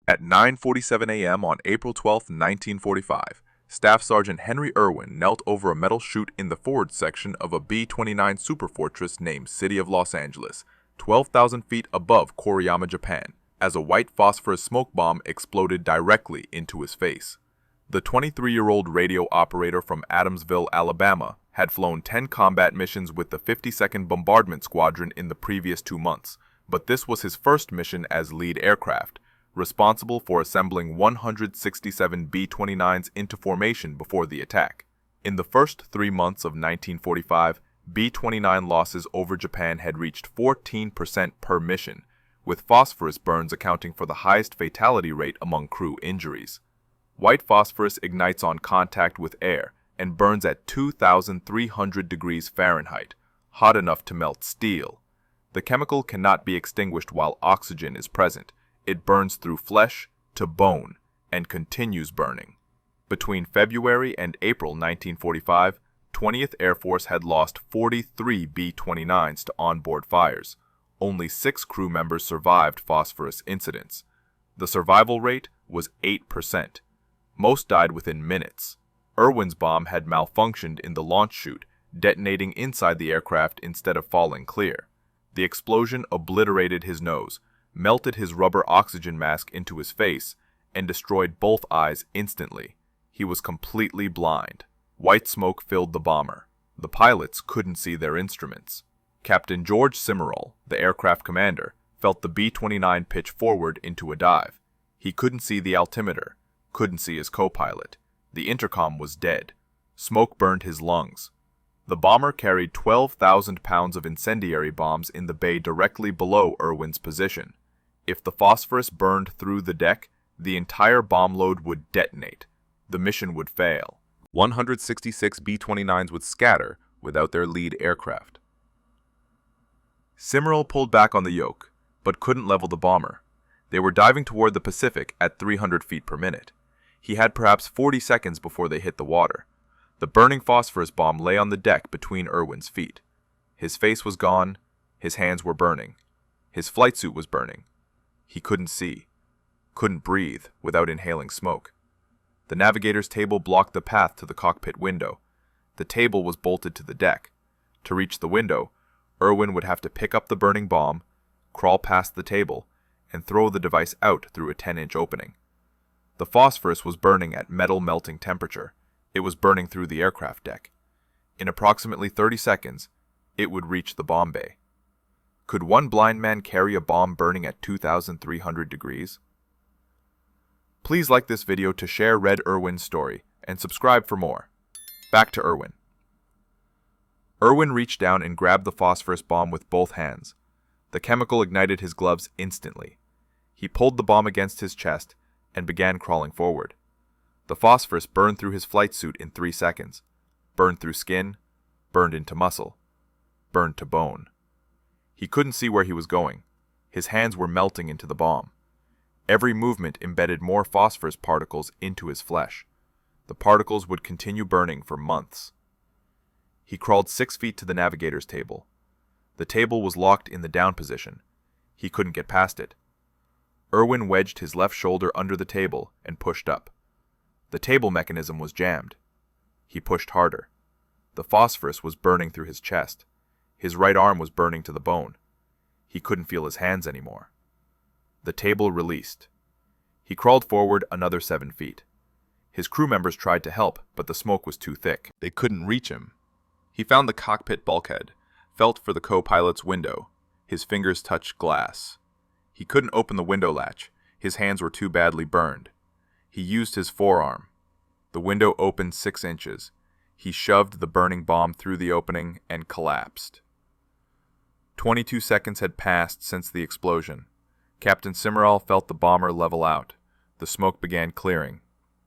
At 9:47 a.m. on April 12, 1945, Staff Sergeant Henry Erwin knelt over a metal chute in the forward section of a B-29 Superfortress named City of Los Angeles, 12,000 feet above Koriyama, Japan, as a white phosphorus smoke bomb exploded directly into his face. The 23-year-old radio operator from Adamsville, Alabama, had flown 10 combat missions with the 52nd Bombardment Squadron in the previous 2 months, but this was his first mission as lead aircraft, responsible for assembling 167 B-29s into formation before the attack. In the first 3 months of 1945, B-29 losses over Japan had reached 14% per mission, with phosphorus burns accounting for the highest fatality rate among crew injuries. White phosphorus ignites on contact with air and burns at 2,300 degrees Fahrenheit, hot enough to melt steel. The chemical cannot be extinguished while oxygen is present. It burns through flesh to bone and continues burning. Between February and April 1945, 20th Air Force had lost 43 B-29s to onboard fires. Only 6 crew members survived phosphorus incidents. The survival rate was 8%. Most died within minutes. Erwin's bomb had malfunctioned in the launch chute, detonating inside the aircraft instead of falling clear. The explosion obliterated his nose, melted his rubber oxygen mask into his face, and destroyed both eyes instantly. He was completely blind. White smoke filled the bomber. The pilots couldn't see their instruments. Captain George Cimarol, the aircraft commander, felt the B-29 pitch forward into a dive. He couldn't see the altimeter, couldn't see his co-pilot. The intercom was dead. Smoke burned his lungs. The bomber carried 12,000 pounds of incendiary bombs in the bay directly below Erwin's position. If the phosphorus burned through the deck, the entire bomb load would detonate. The mission would fail. 166 B-29s would scatter without their lead aircraft. Cimarol pulled back on the yoke, but couldn't level the bomber. They were diving toward the Pacific at 300 feet per minute. He had perhaps 40 seconds before they hit the water. The burning phosphorus bomb lay on the deck between Erwin's feet. His face was gone. His hands were burning. His flight suit was burning. He couldn't see, couldn't breathe without inhaling smoke. The navigator's table blocked the path to the cockpit window. The table was bolted to the deck. To reach the window, Erwin would have to pick up the burning bomb, crawl past the table, and throw the device out through a 10-inch opening. The phosphorus was burning at metal melting temperature. It was burning through the aircraft deck. In approximately 30 seconds, it would reach the bomb bay. Could one blind man carry a bomb burning at 2,300 degrees? Please like this video to share Red Erwin's story, and subscribe for more. Back to Erwin. Erwin reached down and grabbed the phosphorus bomb with both hands. The chemical ignited his gloves instantly. He pulled the bomb against his chest and began crawling forward. The phosphorus burned through his flight suit in 3 seconds. Burned through skin, burned into muscle, burned to bone. He couldn't see where he was going. His hands were melting into the bomb. Every movement embedded more phosphorus particles into his flesh. The particles would continue burning for months. He crawled 6 feet to the navigator's table. The table was locked in the down position. He couldn't get past it. Erwin wedged his left shoulder under the table and pushed up. The table mechanism was jammed. He pushed harder. The phosphorus was burning through his chest. His right arm was burning to the bone. He couldn't feel his hands anymore. The table released. He crawled forward another 7 feet. His crew members tried to help, but the smoke was too thick. They couldn't reach him. He found the cockpit bulkhead, felt for the co-pilot's window. His fingers touched glass. He couldn't open the window latch. His hands were too badly burned. He used his forearm. The window opened 6 inches. He shoved the burning bomb through the opening and collapsed. 22 seconds had passed since the explosion. Captain Cimarol felt the bomber level out. The smoke began clearing.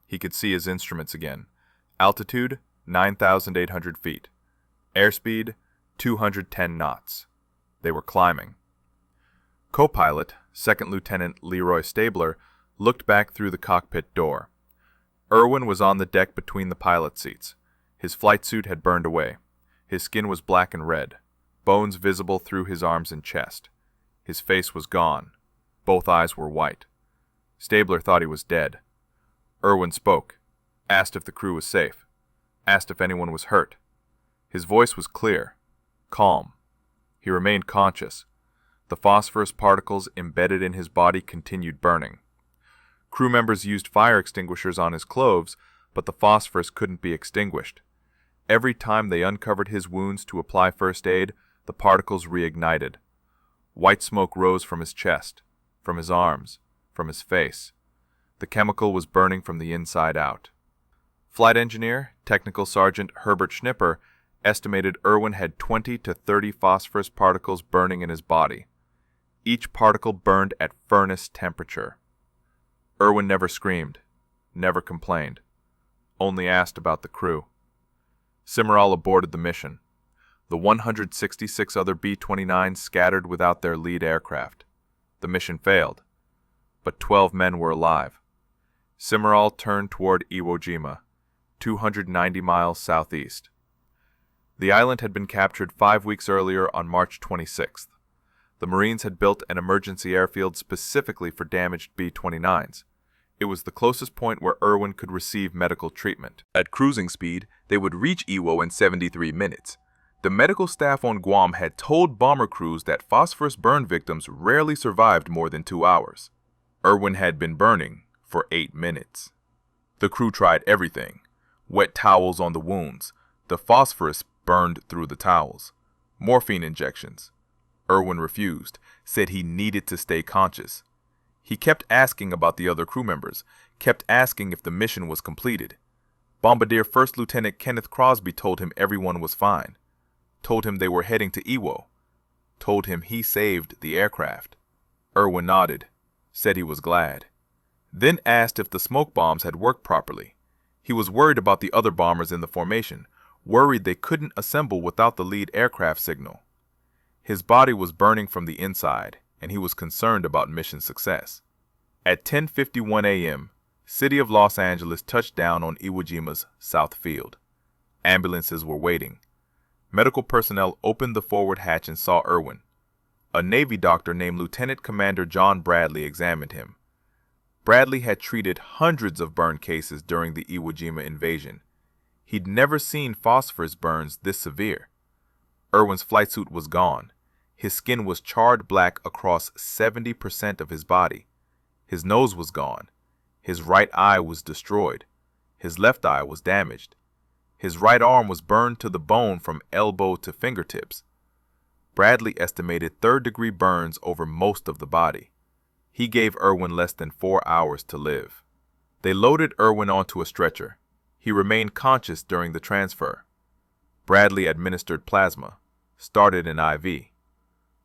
He could see his instruments again. Altitude, 9,800 feet. Airspeed, 210 knots. They were climbing. Co-pilot, Second Lieutenant Leroy Stabler, looked back through the cockpit door. Erwin was on the deck between the pilot seats. His flight suit had burned away. His skin was black and red, bones visible through his arms and chest. His face was gone. Both eyes were white. Stabler thought he was dead. Erwin spoke, asked if the crew was safe, asked if anyone was hurt. His voice was clear, calm. He remained conscious. The phosphorus particles embedded in his body continued burning. Crew members used fire extinguishers on his clothes, but the phosphorus couldn't be extinguished. Every time they uncovered his wounds to apply first aid, the particles reignited. White smoke rose from his chest, from his arms, from his face. The chemical was burning from the inside out. Flight engineer, Technical Sergeant Herbert Schnipper, estimated Erwin had 20 to 30 phosphorus particles burning in his body. Each particle burned at furnace temperature. Erwin never screamed, never complained, only asked about the crew. Cimarral aborted the mission. The 166 other B-29s scattered without their lead aircraft. The mission failed, but 12 men were alive. Cimarral turned toward Iwo Jima, 290 miles southeast. The island had been captured 5 weeks earlier on March 26th. The Marines had built an emergency airfield specifically for damaged B-29s. It was the closest point where Erwin could receive medical treatment. At cruising speed, they would reach Iwo in 73 minutes. The medical staff on Guam had told bomber crews that phosphorus burn victims rarely survived more than 2 hours. Erwin had been burning for 8 minutes. The crew tried everything. Wet towels on the wounds. The phosphorus burned through the towels. Morphine injections. Erwin refused, said he needed to stay conscious. He kept asking about the other crew members, kept asking if the mission was completed. Bombardier First Lieutenant Kenneth Crosby told him everyone was fine, told him they were heading to Iwo, told him he saved the aircraft. Erwin nodded, said he was glad, then asked if the smoke bombs had worked properly. He was worried about the other bombers in the formation, worried they couldn't assemble without the lead aircraft signal. His body was burning from the inside, and he was concerned about mission success. At 10:51 a.m., City of Los Angeles touched down on Iwo Jima's South Field. Ambulances were waiting. Medical personnel opened the forward hatch and saw Erwin. A Navy doctor named Lieutenant Commander John Bradley examined him. Bradley had treated hundreds of burn cases during the Iwo Jima invasion. He'd never seen phosphorus burns this severe. Erwin's flight suit was gone. His skin was charred black across 70% of his body. His nose was gone. His right eye was destroyed. His left eye was damaged. His right arm was burned to the bone from elbow to fingertips. Bradley estimated third-degree burns over most of the body. He gave Erwin less than 4 hours to live. They loaded Erwin onto a stretcher. He remained conscious during the transfer. Bradley administered plasma, started an IV.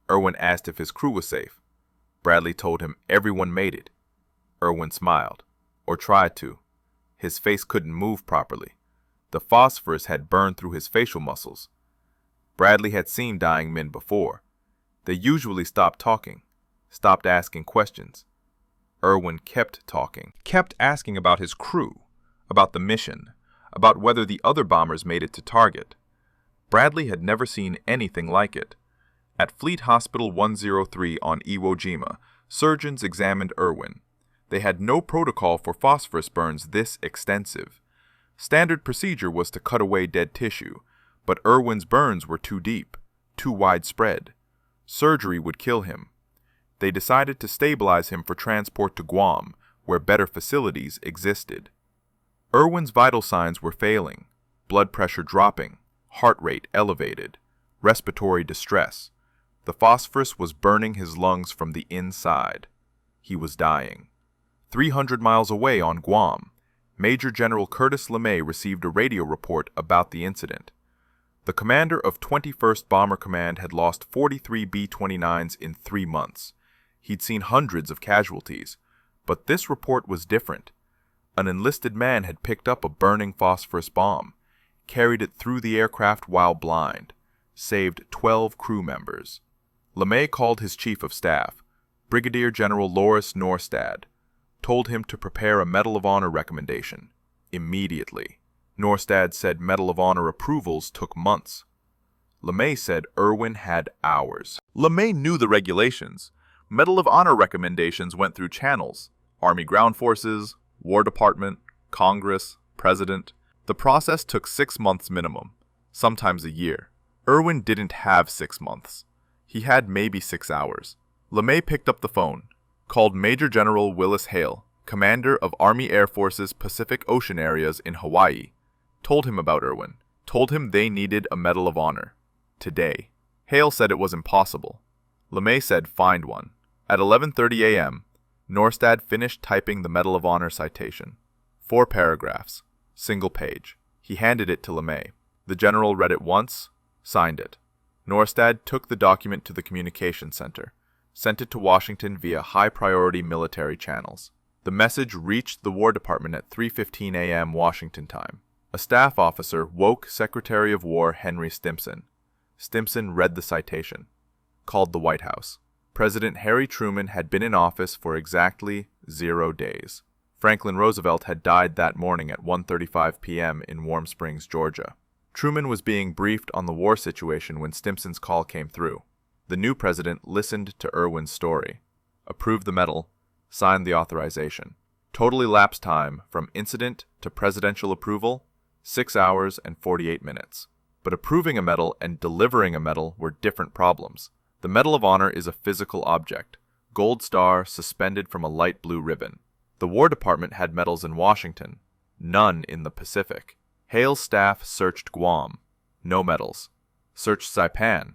Erwin asked if his crew was safe. Bradley told him everyone made it. Erwin smiled, or tried to. His face couldn't move properly. The phosphorus had burned through his facial muscles. Bradley had seen dying men before. They usually stopped talking, stopped asking questions. Erwin kept talking, kept asking about his crew, about the mission, about whether the other bombers made it to target. Bradley had never seen anything like it. At Fleet Hospital 103 on Iwo Jima, surgeons examined Erwin. They had no protocol for phosphorus burns this extensive. Standard procedure was to cut away dead tissue, but Erwin's burns were too deep, too widespread. Surgery would kill him. They decided to stabilize him for transport to Guam, where better facilities existed. Erwin's vital signs were failing, blood pressure dropping, heart rate elevated, respiratory distress. The phosphorus was burning his lungs from the inside. He was dying. 300 miles away on Guam, Major General Curtis LeMay received a radio report about the incident. The commander of 21st Bomber Command had lost 43 B-29s in 3 months. He'd seen hundreds of casualties, but this report was different. An enlisted man had picked up a burning phosphorus bomb, carried it through the aircraft while blind, saved 12 crew members. LeMay called his chief of staff, Brigadier General Loris Norstad, told him to prepare a Medal of Honor recommendation, immediately. Norstad said Medal of Honor approvals took months. LeMay said Erwin had hours. LeMay knew the regulations. Medal of Honor recommendations went through channels, Army Ground Forces, War Department, Congress, President. The process took 6 months minimum, sometimes a year. Erwin didn't have 6 months. He had maybe 6 hours. LeMay picked up the phone, called Major General Willis Hale, commander of Army Air Force's Pacific Ocean areas in Hawaii, told him about Erwin, told him they needed a Medal of Honor. Today. Hale said it was impossible. LeMay said find one. At 11:30 a.m., Norstad finished typing the Medal of Honor citation. 4 paragraphs, single page. He handed it to LeMay. The general read it once, signed it. Norstad took the document to the communication center, sent it to Washington via high-priority military channels. The message reached the War Department at 3:15 a.m. Washington time. A staff officer woke Secretary of War Henry Stimson. Stimson read the citation, called the White House. President Harry Truman had been in office for exactly 0 days. Franklin Roosevelt had died that morning at 1:35 p.m. in Warm Springs, Georgia. Truman was being briefed on the war situation when Stimson's call came through. The new president listened to Erwin's story, approved the medal, signed the authorization. Total elapsed time from incident to presidential approval, 6 hours and 48 minutes. But approving a medal and delivering a medal were different problems. The Medal of Honor is a physical object, gold star suspended from a light blue ribbon. The War Department had medals in Washington, none in the Pacific. Hale's staff searched Guam, no medals. Searched Saipan,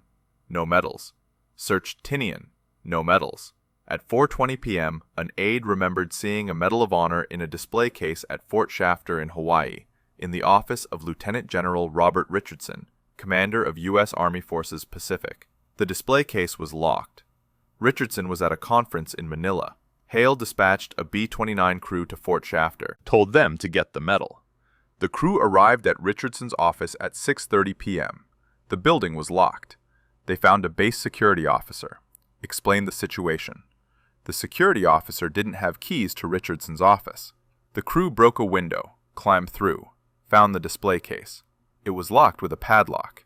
no medals. Searched Tinian, no medals. At 4:20 p.m., an aide remembered seeing a Medal of Honor in a display case at Fort Shafter in Hawaii, in the office of Lieutenant General Robert Richardson, commander of U.S. Army Forces Pacific. The display case was locked. Richardson was at a conference in Manila. Hale dispatched a B-29 crew to Fort Shafter, told them to get the medal. The crew arrived at Richardson's office at 6:30 p.m. The building was locked. They found a base security officer, explained the situation. The security officer didn't have keys to Richardson's office. The crew broke a window, climbed through, found the display case. It was locked with a padlock.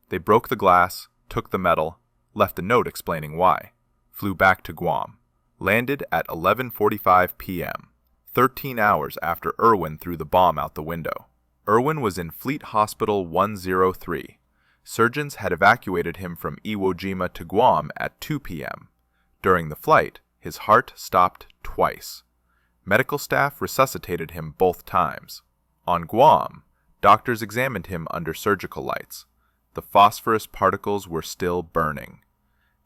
They broke the glass, took the medal, left a note explaining why, flew back to Guam, landed at 11:45 p.m., 13 hours after Erwin threw the bomb out the window. Erwin was in Fleet Hospital 103. Surgeons had evacuated him from Iwo Jima to Guam at 2 p.m. During the flight, his heart stopped twice. Medical staff resuscitated him both times. On Guam, doctors examined him under surgical lights. The phosphorus particles were still burning.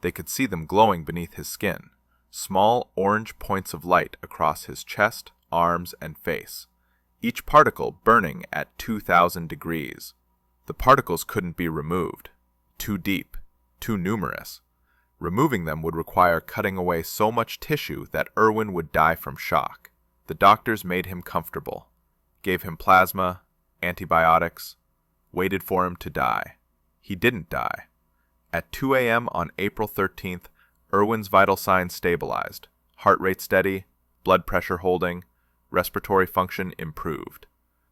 They could see them glowing beneath his skin, small orange points of light across his chest, arms, and face, each particle burning at 2,000 degrees. The particles couldn't be removed. Too deep, too numerous. Removing them would require cutting away so much tissue that Erwin would die from shock. The doctors made him comfortable, gave him plasma, antibiotics, waited for him to die. He didn't die. At 2 a.m. on April 13th, Erwin's vital signs stabilized, heart rate steady, blood pressure holding, respiratory function improved.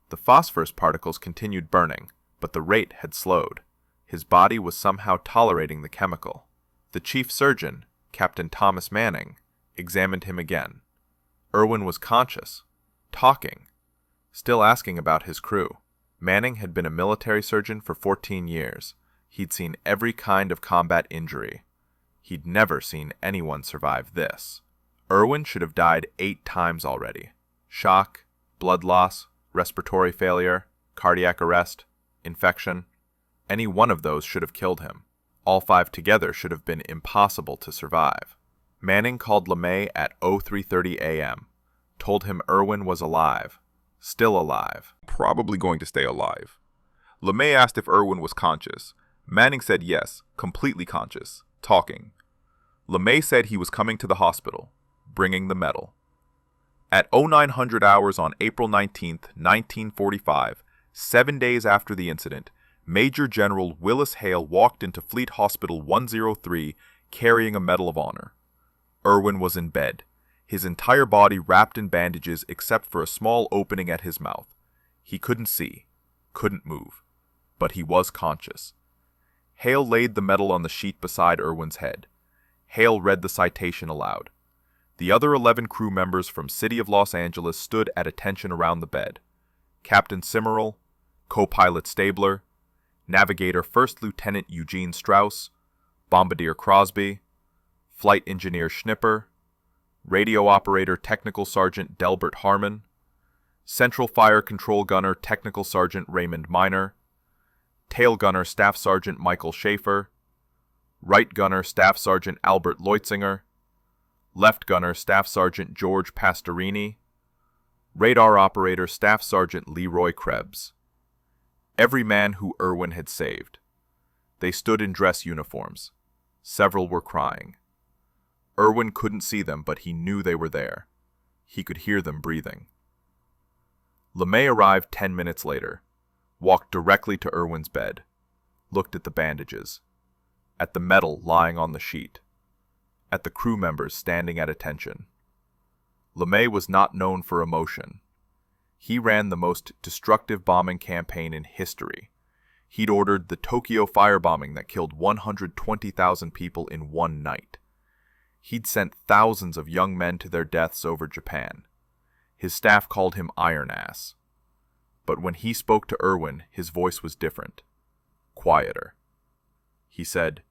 The phosphorus particles continued burning, but the rate had slowed. His body was somehow tolerating the chemical. The chief surgeon, Captain Thomas Manning, examined him again. Erwin was conscious, talking, still asking about his crew. Manning had been a military surgeon for 14 years. He'd seen every kind of combat injury. He'd never seen anyone survive this. Erwin should have died 8 times already. Shock, blood loss, respiratory failure, cardiac arrest, infection. Any one of those should have killed him. All 5 together should have been impossible to survive. Manning called LeMay at 03:30 a.m., told him Erwin was alive, still alive, probably going to stay alive. LeMay asked if Erwin was conscious. Manning said yes, completely conscious, talking. LeMay said he was coming to the hospital, bringing the medal. At 0900 hours on April 19, 1945, 7 days after the incident, Major General Willis Hale walked into Fleet Hospital 103 carrying a Medal of Honor. Erwin was in bed, his entire body wrapped in bandages except for a small opening at his mouth. He couldn't see, couldn't move, but he was conscious. Hale laid the medal on the sheet beside Erwin's head. Hale read the citation aloud. The other 11 crew members from City of Los Angeles stood at attention around the bed. Captain Simmerl, co-pilot Stabler, navigator First Lieutenant Eugene Strauss, bombardier Crosby, flight engineer Schnipper, radio operator Technical Sergeant Delbert Harmon, Central Fire Control Gunner Technical Sergeant Raymond Miner, Tail Gunner Staff Sergeant Michael Schaefer, Right Gunner Staff Sergeant Albert Leutzinger, Left Gunner Staff Sergeant George Pastorini, Radar Operator Staff Sergeant Leroy Krebs. Every man who Erwin had saved. They stood in dress uniforms. Several were crying. Erwin couldn't see them, but he knew they were there. He could hear them breathing. LeMay arrived 10 minutes later, walked directly to Erwin's bed, looked at the bandages, at the metal lying on the sheet, at the crew members standing at attention. LeMay was not known for emotion. He ran the most destructive bombing campaign in history. He'd ordered the Tokyo firebombing that killed 120,000 people in one night. He'd sent thousands of young men to their deaths over Japan. His staff called him Iron Ass. But when he spoke to Erwin, his voice was different, quieter. He said,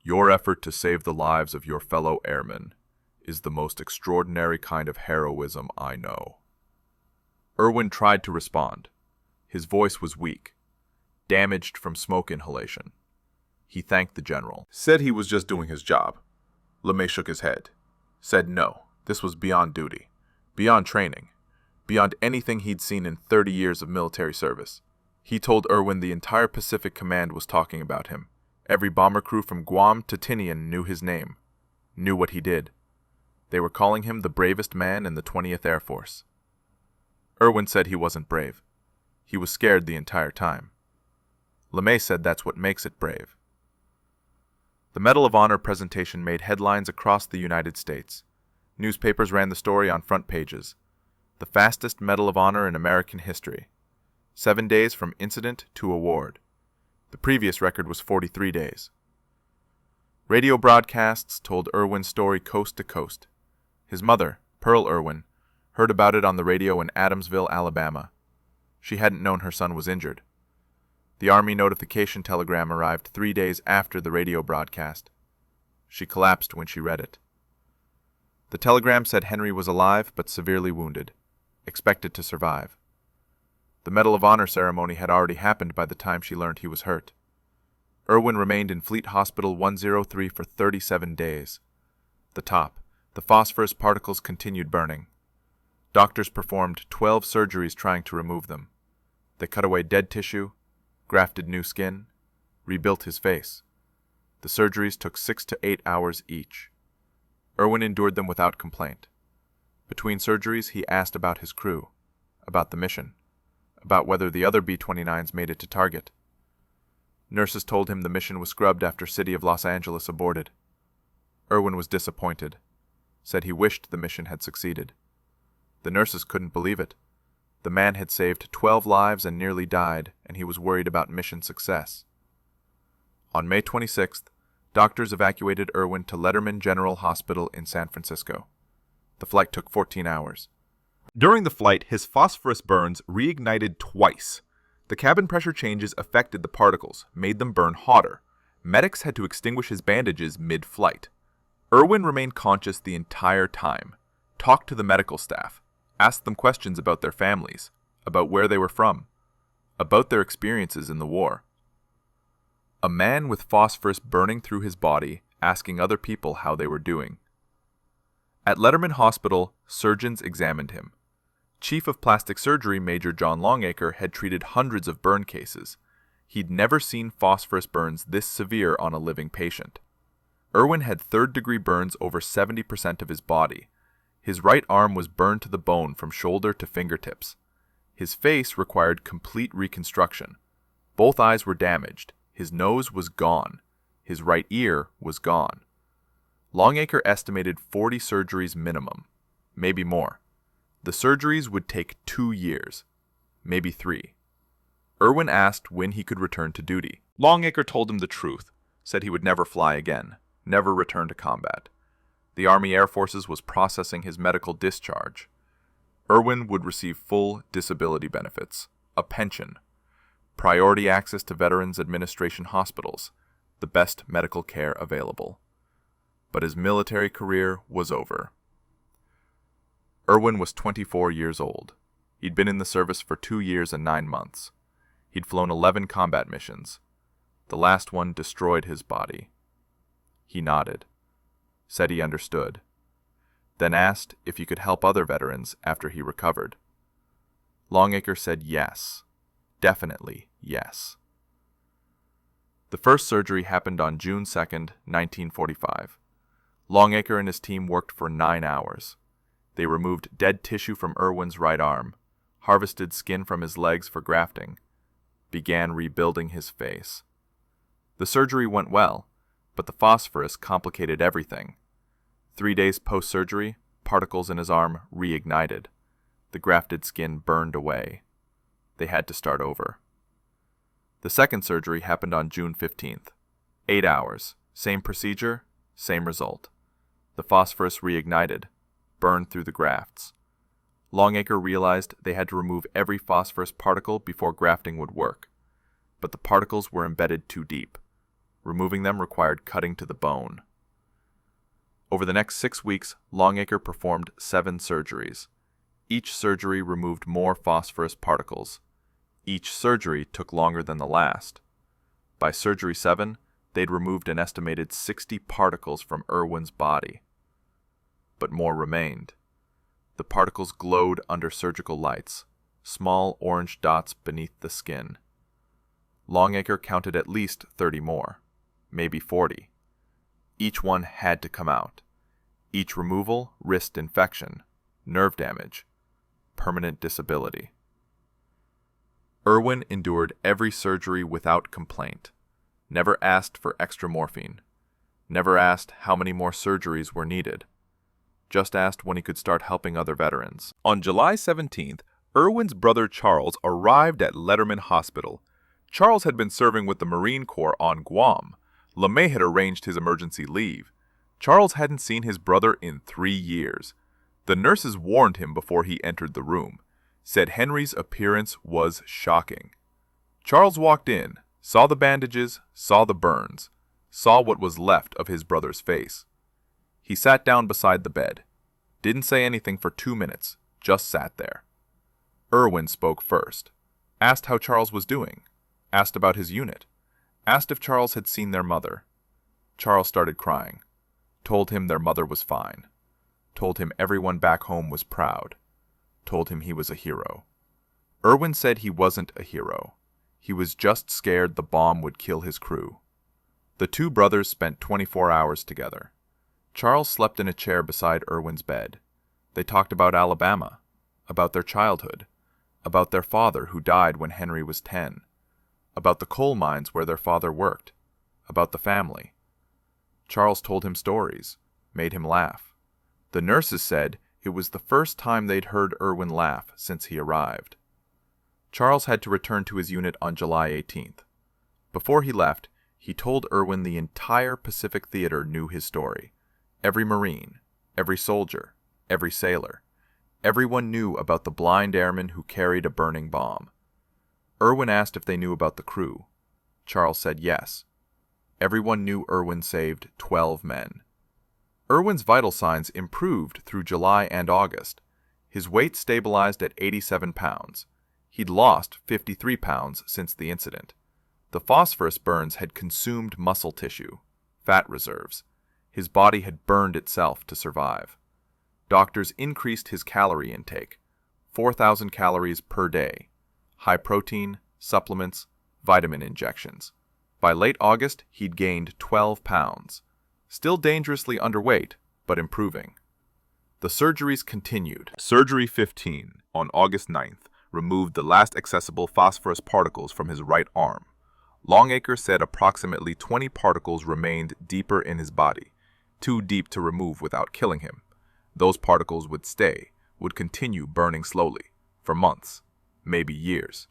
"Your effort to save the lives of your fellow airmen is the most extraordinary kind of heroism I know." Erwin tried to respond. His voice was weak, damaged from smoke inhalation. He thanked the general. Said he was just doing his job. LeMay shook his head. Said no, this was beyond duty, beyond training, beyond anything he'd seen in 30 years of military service. He told Erwin the entire Pacific Command was talking about him. Every bomber crew from Guam to Tinian knew his name, knew what he did. They were calling him the bravest man in the 20th Air Force. Erwin said he wasn't brave. He was scared the entire time. LeMay said that's what makes it brave. The Medal of Honor presentation made headlines across the United States. Newspapers ran the story on front pages. The fastest Medal of Honor in American history. 7 days from incident to award. The previous record was 43 days. Radio broadcasts told Erwin's story coast to coast. His mother, Pearl Erwin, heard about it on the radio in Adamsville, Alabama. She hadn't known her son was injured. The Army notification telegram arrived 3 days after the radio broadcast. She collapsed when she read it. The telegram said Henry was alive but severely wounded, expected to survive. The Medal of Honor ceremony had already happened by the time she learned he was hurt. Erwin remained in Fleet Hospital 103 for 37 days. The phosphorus particles continued burning. Doctors performed 12 surgeries trying to remove them. They cut away dead tissue, grafted new skin, rebuilt his face. The surgeries took 6 to 8 hours each. Erwin endured them without complaint. Between surgeries, he asked about his crew, about the mission, about whether the other B-29s made it to target. Nurses told him the mission was scrubbed after City of Los Angeles aborted. Erwin was disappointed, said he wished the mission had succeeded. The nurses couldn't believe it. The man had saved 12 lives and nearly died, and he was worried about mission success. On May 26th, doctors evacuated Erwin to Letterman General Hospital in San Francisco. The flight took 14 hours. During the flight, his phosphorus burns reignited twice. The cabin pressure changes affected the particles, made them burn hotter. Medics had to extinguish his bandages mid-flight. Erwin remained conscious the entire time, talked to the medical staff, asked them questions about their families, about where they were from, about their experiences in the war. A man with phosphorus burning through his body, asking other people how they were doing. At Letterman Hospital, surgeons examined him. Chief of Plastic Surgery Major John Longacre had treated hundreds of burn cases. He'd never seen phosphorus burns this severe on a living patient. Erwin had third-degree burns over 70% of his body. His right arm was burned to the bone from shoulder to fingertips. His face required complete reconstruction. Both eyes were damaged. His nose was gone. His right ear was gone. Longacre estimated 40 surgeries minimum, maybe more. The surgeries would take 2 years, maybe 3. Erwin asked when he could return to duty. Longacre told him the truth, said he would never fly again, never return to combat. The Army Air Forces was processing his medical discharge. Erwin would receive full disability benefits, a pension, priority access to Veterans Administration hospitals, the best medical care available. But his military career was over. Erwin was 24 years old. He'd been in the service for 2 years and 9 months. He'd flown 11 combat missions. The last one destroyed his body. He nodded, said he understood, then asked if he could help other veterans after he recovered. Longacre said yes, definitely yes. The first surgery happened on June 2nd, 1945. Longacre and his team worked for 9 hours. They removed dead tissue from Erwin's right arm, harvested skin from his legs for grafting, began rebuilding his face. The surgery went well, but the phosphorus complicated everything. 3 days post-surgery, particles in his arm reignited. The grafted skin burned away. They had to start over. The second surgery happened on June 15th. 8 hours, same procedure, same result. The phosphorus reignited, burned through the grafts. Longacre realized they had to remove every phosphorus particle before grafting would work, but the particles were embedded too deep. Removing them required cutting to the bone. Over the next 6 weeks, Longacre performed 7 surgeries. Each surgery removed more phosphorus particles. Each surgery took longer than the last. By surgery 7, they'd removed an estimated 60 particles from Erwin's body. But more remained. The particles glowed under surgical lights, small orange dots beneath the skin. Longacre counted at least 30 more, maybe 40. Each one had to come out. Each removal risked infection, nerve damage, permanent disability. Erwin endured every surgery without complaint, never asked for extra morphine, never asked how many more surgeries were needed, just asked when he could start helping other veterans. On July 17th, Erwin's brother Charles arrived at Letterman Hospital. Charles had been serving with the Marine Corps on Guam. LeMay had arranged his emergency leave. Charles hadn't seen his brother in 3 years. The nurses warned him before he entered the room, said Henry's appearance was shocking. Charles walked in, saw the bandages, saw the burns, saw what was left of his brother's face. He sat down beside the bed, didn't say anything for 2 minutes, just sat there. Erwin spoke first, asked how Charles was doing, asked about his unit, asked if Charles had seen their mother. Charles started crying, told him their mother was fine, told him everyone back home was proud, told him he was a hero. Erwin said he wasn't a hero. He was just scared the bomb would kill his crew. The two brothers spent 24 hours together. Charles slept in a chair beside Erwin's bed. They talked about Alabama, about their childhood, about their father who died when Henry was 10, about the coal mines where their father worked, about the family. Charles told him stories, made him laugh. The nurses said it was the first time they'd heard Erwin laugh since he arrived. Charles had to return to his unit on July 18th. Before he left, he told Erwin the entire Pacific Theater knew his story. Every Marine, every soldier, every sailor. Everyone knew about the blind airman who carried a burning bomb. Erwin asked if they knew about the crew. Charles said yes. Everyone knew Erwin saved 12 men. Erwin's vital signs improved through July and August. His weight stabilized at 87 pounds. He'd lost 53 pounds since the incident. The phosphorus burns had consumed muscle tissue, fat reserves. His body had burned itself to survive. Doctors increased his calorie intake, 4,000 calories per day, high protein, supplements, vitamin injections. By late August, he'd gained 12 pounds. Still dangerously underweight, but improving. The surgeries continued. Surgery 15, on August 9th, removed the last accessible phosphorus particles from his right arm. Longacre said approximately 20 particles remained deeper in his body, too deep to remove without killing him. Those particles would stay, would continue burning slowly, for months, maybe years.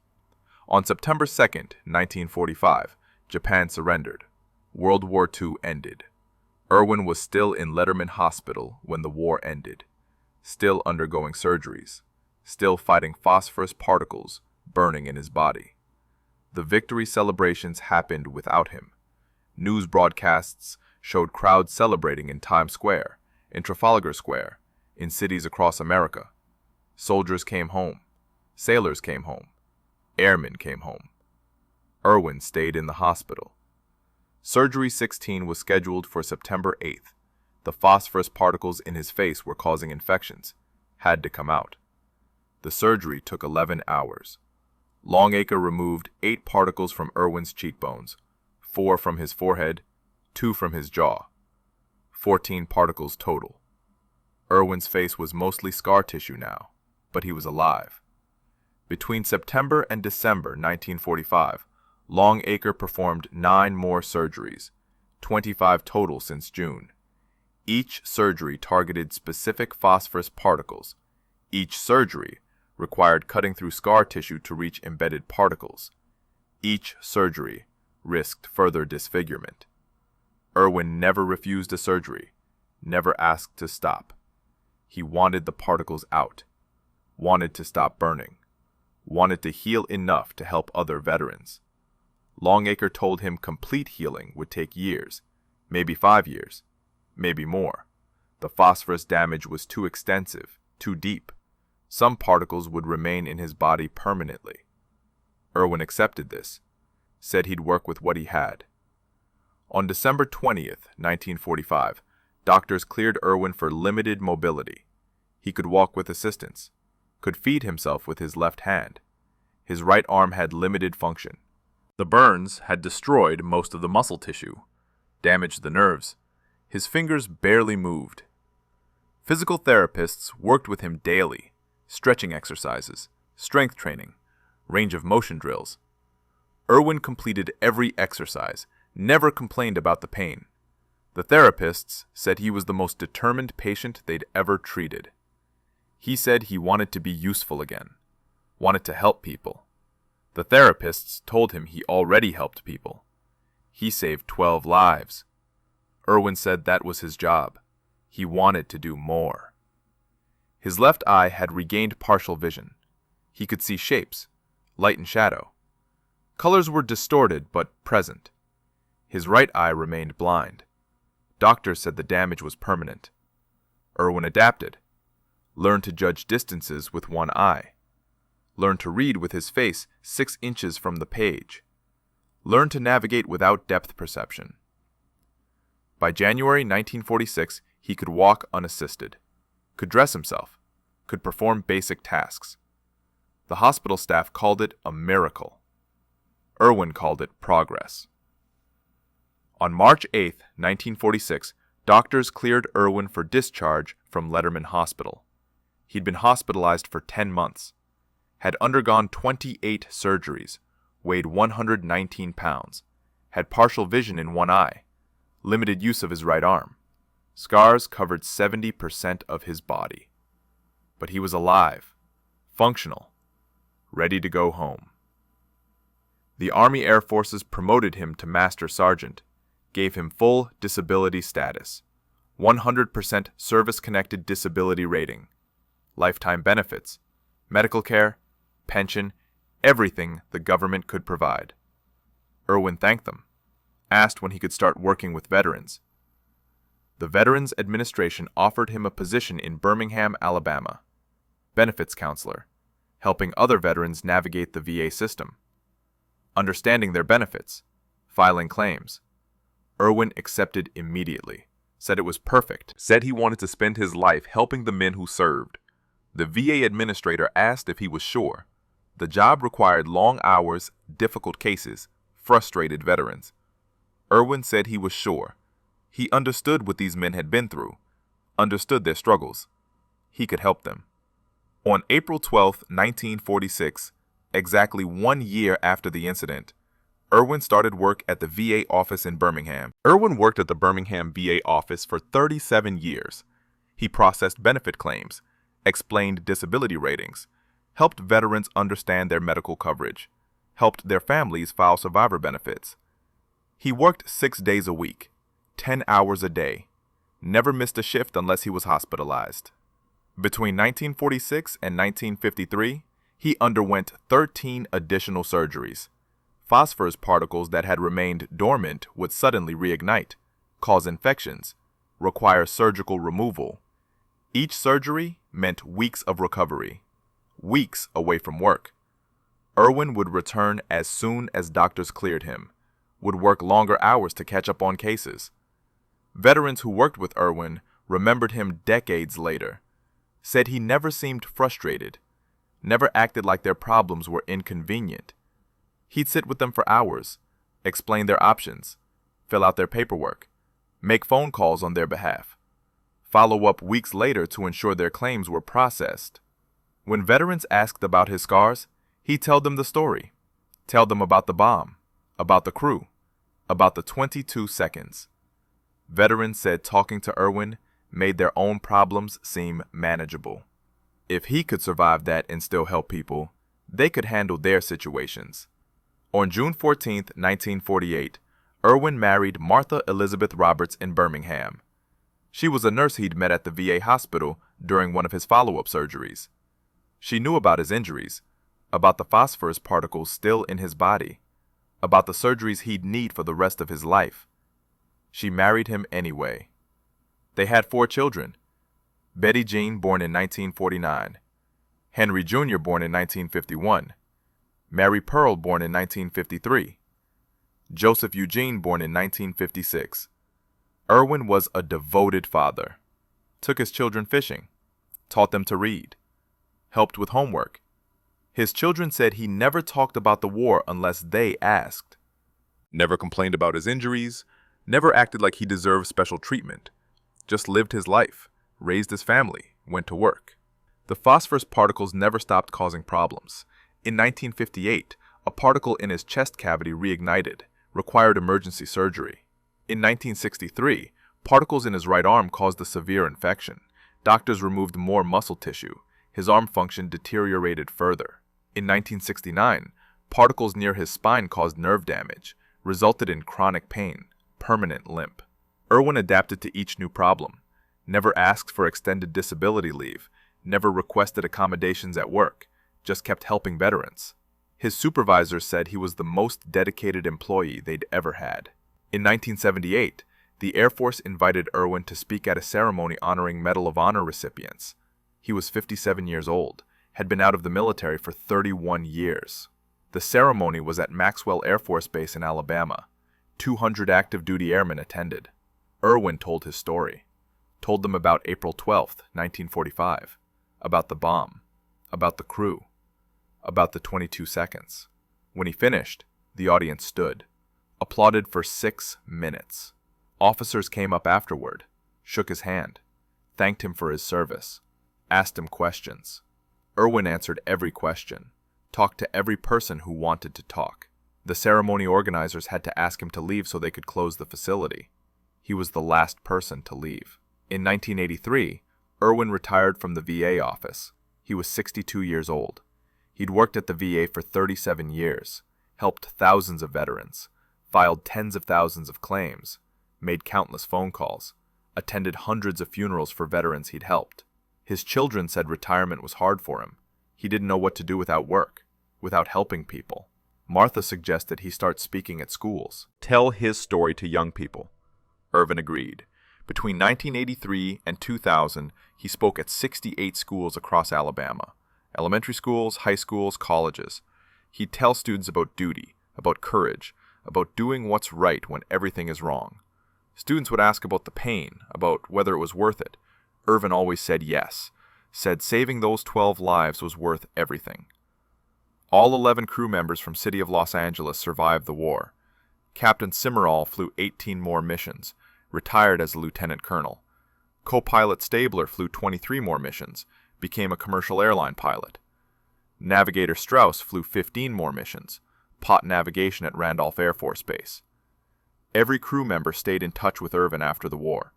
On September 2nd, 1945, Japan surrendered. World War II ended. Erwin was still in Letterman Hospital when the war ended, still undergoing surgeries, still fighting phosphorus particles burning in his body. The victory celebrations happened without him. News broadcasts showed crowds celebrating in Times Square, in Trafalgar Square, in cities across America. Soldiers came home. Sailors came home. Airmen came home. Erwin stayed in the hospital. Surgery 16 was scheduled for September 8th. The phosphorus particles in his face were causing infections. Had to come out. The surgery took 11 hours. Longacre removed 8 particles from Erwin's cheekbones, 4 from his forehead, 2 from his jaw. 14 particles total. Erwin's face was mostly scar tissue now, but he was alive. Between September and December 1945, Longacre performed 9 more surgeries, 25 total since June. Each surgery targeted specific phosphorus particles. Each surgery required cutting through scar tissue to reach embedded particles. Each surgery risked further disfigurement. Erwin never refused a surgery, never asked to stop. He wanted the particles out, wanted to stop burning, wanted to heal enough to help other veterans. Longacre told him complete healing would take years, maybe 5 years, maybe more. The phosphorus damage was too extensive, too deep. Some particles would remain in his body permanently. Erwin accepted this, said he'd work with what he had. On December 20th, 1945, doctors cleared Erwin for limited mobility. He could walk with assistance, could feed himself with his left hand. His right arm had limited function. The burns had destroyed most of the muscle tissue, damaged the nerves. His fingers barely moved. Physical therapists worked with him daily, stretching exercises, strength training, range of motion drills. Erwin completed every exercise, never complained about the pain. The therapists said he was the most determined patient they'd ever treated. He said he wanted to be useful again, wanted to help people. The therapists told him he already helped people. He saved 12 lives. Erwin said that was his job. He wanted to do more. His left eye had regained partial vision. He could see shapes, light and shadow. Colors were distorted but present. His right eye remained blind. Doctors said the damage was permanent. Erwin adapted, learned to judge distances with one eye, learned to read with his face 6 inches from the page, learned to navigate without depth perception. By January 1946, he could walk unassisted, could dress himself, could perform basic tasks. The hospital staff called it a miracle. Erwin called it progress. On March 8, 1946, doctors cleared Erwin for discharge from Letterman Hospital. He'd been hospitalized for 10 months, had undergone 28 surgeries, weighed 119 pounds, had partial vision in one eye, limited use of his right arm. Scars covered 70% of his body. But he was alive, functional, ready to go home. The Army Air Forces promoted him to Master Sergeant, gave him full disability status, 100% service-connected disability rating, lifetime benefits, medical care, pension, everything the government could provide. Erwin thanked them, asked when he could start working with veterans. The Veterans Administration offered him a position in Birmingham, Alabama, benefits counselor, helping other veterans navigate the VA system, understanding their benefits, filing claims. Erwin accepted immediately, said it was perfect, said he wanted to spend his life helping the men who served. The VA administrator asked if he was sure. The job required long hours, difficult cases, frustrated veterans. Erwin said he was sure. He understood what these men had been through, understood their struggles. He could help them. On April 12, 1946, exactly 1 year after the incident, Erwin started work at the VA office in Birmingham. Erwin worked at the Birmingham VA office for 37 years. He processed benefit claims, explained disability ratings, helped veterans understand their medical coverage, helped their families file survivor benefits. He worked 6 days a week, 10 hours a day. Never missed a shift unless he was hospitalized. Between 1946 and 1953, he underwent 13 additional surgeries. Phosphorus particles that had remained dormant would suddenly reignite, cause infections, require surgical removal. Each surgery meant weeks of recovery, weeks away from work. Erwin would return as soon as doctors cleared him, would work longer hours to catch up on cases. Veterans who worked with Erwin remembered him decades later, said he never seemed frustrated, never acted like their problems were inconvenient. He'd sit with them for hours, explain their options, fill out their paperwork, make phone calls on their behalf, follow up weeks later to ensure their claims were processed. When veterans asked about his scars, he'd tell them the story, tell them about the bomb, about the crew, about the 22 seconds. Veterans said talking to Erwin made their own problems seem manageable. If he could survive that and still help people, they could handle their situations. On June 14, 1948, Erwin married Martha Elizabeth Roberts in Birmingham. She was a nurse he'd met at the VA hospital during one of his follow-up surgeries. She knew about his injuries, about the phosphorus particles still in his body, about the surgeries he'd need for the rest of his life. She married him anyway. They had 4 children. Betty Jean, born in 1949. Henry Jr., born in 1951. Mary Pearl, born in 1953. Joseph Eugene, born in 1956. Erwin was a devoted father. Took his children fishing. Taught them to read. Helped with homework. His children said he never talked about the war unless they asked. Never complained about his injuries. Never acted like he deserved special treatment. Just lived his life, raised his family, went to work. The phosphorus particles never stopped causing problems. In 1958, a particle in his chest cavity reignited, required emergency surgery. In 1963, particles in his right arm caused a severe infection. Doctors removed more muscle tissue. His arm function deteriorated further. In 1969, particles near his spine caused nerve damage, resulted in chronic pain, permanent limp. Erwin adapted to each new problem, never asked for extended disability leave, never requested accommodations at work, just kept helping veterans. His supervisors said he was the most dedicated employee they'd ever had. In 1978, the Air Force invited Erwin to speak at a ceremony honoring Medal of Honor recipients. He was 57 years old, had been out of the military for 31 years. The ceremony was at Maxwell Air Force Base in Alabama. 200 active duty airmen attended. Erwin told his story. Told them about April 12, 1945, about the bomb, about the crew, about the 22 seconds. When he finished, the audience stood, applauded for 6 minutes. Officers came up afterward, shook his hand, thanked him for his service, asked him questions. Erwin answered every question, talked to every person who wanted to talk. The ceremony organizers had to ask him to leave so they could close the facility. He was the last person to leave. In 1983, Erwin retired from the VA office. He was 62 years old. He'd worked at the VA for 37 years, helped thousands of veterans, filed tens of thousands of claims, made countless phone calls, attended hundreds of funerals for veterans he'd helped. His children said retirement was hard for him. He didn't know what to do without work, without helping people. Martha suggested he start speaking at schools. Tell his story to young people. Erwin agreed. Between 1983 and 2000, he spoke at 68 schools across Alabama. Elementary schools, high schools, colleges. He'd tell students about duty, about courage, about doing what's right when everything is wrong. Students would ask about the pain, about whether it was worth it. Erwin always said yes, said saving those 12 lives was worth everything. All 11 crew members from City of Los Angeles survived the war. Captain Simmerall flew 18 more missions, retired as a lieutenant colonel. Co-pilot Stabler flew 23 more missions, became a commercial airline pilot. Navigator Strauss flew 15 more missions, pot navigation at Randolph Air Force Base. Every crew member stayed in touch with Erwin after the war.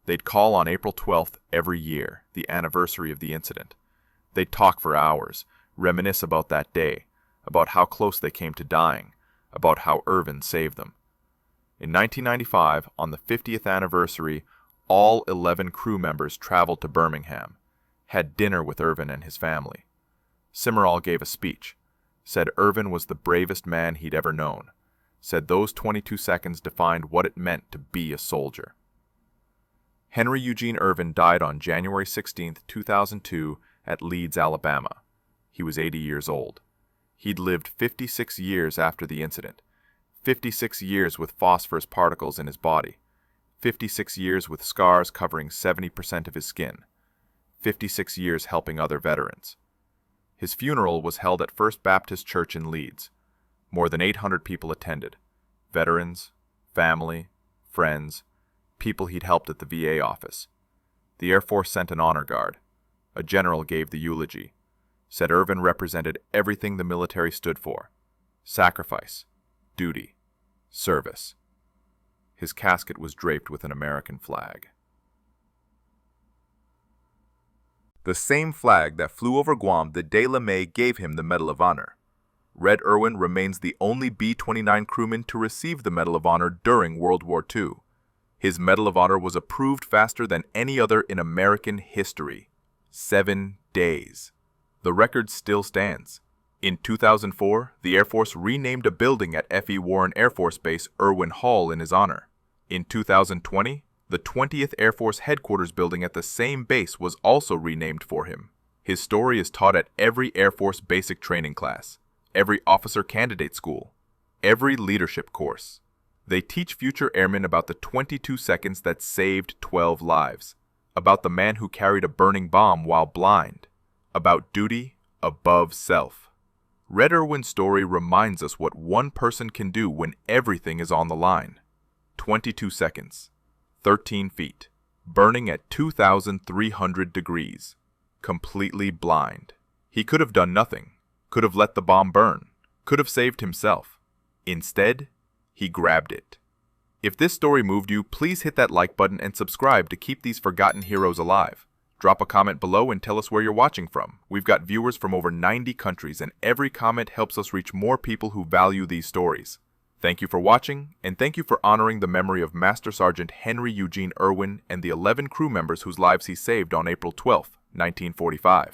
They'd call on April 12th every year, the anniversary of the incident. They'd talk for hours, reminisce about that day, about how close they came to dying, about how Erwin saved them. In 1995, on the 50th anniversary, all 11 crew members traveled to Birmingham, had dinner with Erwin and his family. Simmerall gave a speech, said Erwin was the bravest man he'd ever known, said those 22 seconds defined what it meant to be a soldier. Henry Eugene Erwin died on January 16, 2002, at Leeds, Alabama. He was 80 years old. He'd lived 56 years after the incident, 56 years with phosphorus particles in his body, 56 years with scars covering 70% of his skin, 56 years helping other veterans. His funeral was held at First Baptist Church in Leeds. More than 800 people attended. Veterans, family, friends, people he'd helped at the VA office. The Air Force sent an honor guard. A general gave the eulogy, said Erwin represented everything the military stood for: sacrifice, duty, service. His casket was draped with an American flag. The same flag that flew over Guam the day LeMay gave him the Medal of Honor. Red Erwin remains the only B-29 crewman to receive the Medal of Honor during World War II. His Medal of Honor was approved faster than any other in American history. 7 days. The record still stands. In 2004, the Air Force renamed a building at F.E. Warren Air Force Base Erwin Hall in his honor. In 2020, the 20th Air Force Headquarters building at the same base was also renamed for him. His story is taught at every Air Force basic training class, every officer candidate school, every leadership course. They teach future airmen about the 22 seconds that saved 12 lives, about the man who carried a burning bomb while blind, about duty above self. Red Erwin's story reminds us what one person can do when everything is on the line. 22 seconds, 13 feet, burning at 2,300 degrees, completely blind. He could have done nothing, could have let the bomb burn, could have saved himself. Instead, he grabbed it. If this story moved you, please hit that like button and subscribe to keep these forgotten heroes alive. Drop a comment below and tell us where you're watching from. We've got viewers from over 90 countries, and every comment helps us reach more people who value these stories. Thank you for watching, and thank you for honoring the memory of Master Sergeant Henry Eugene Erwin and the 11 crew members whose lives he saved on April 12, 1945.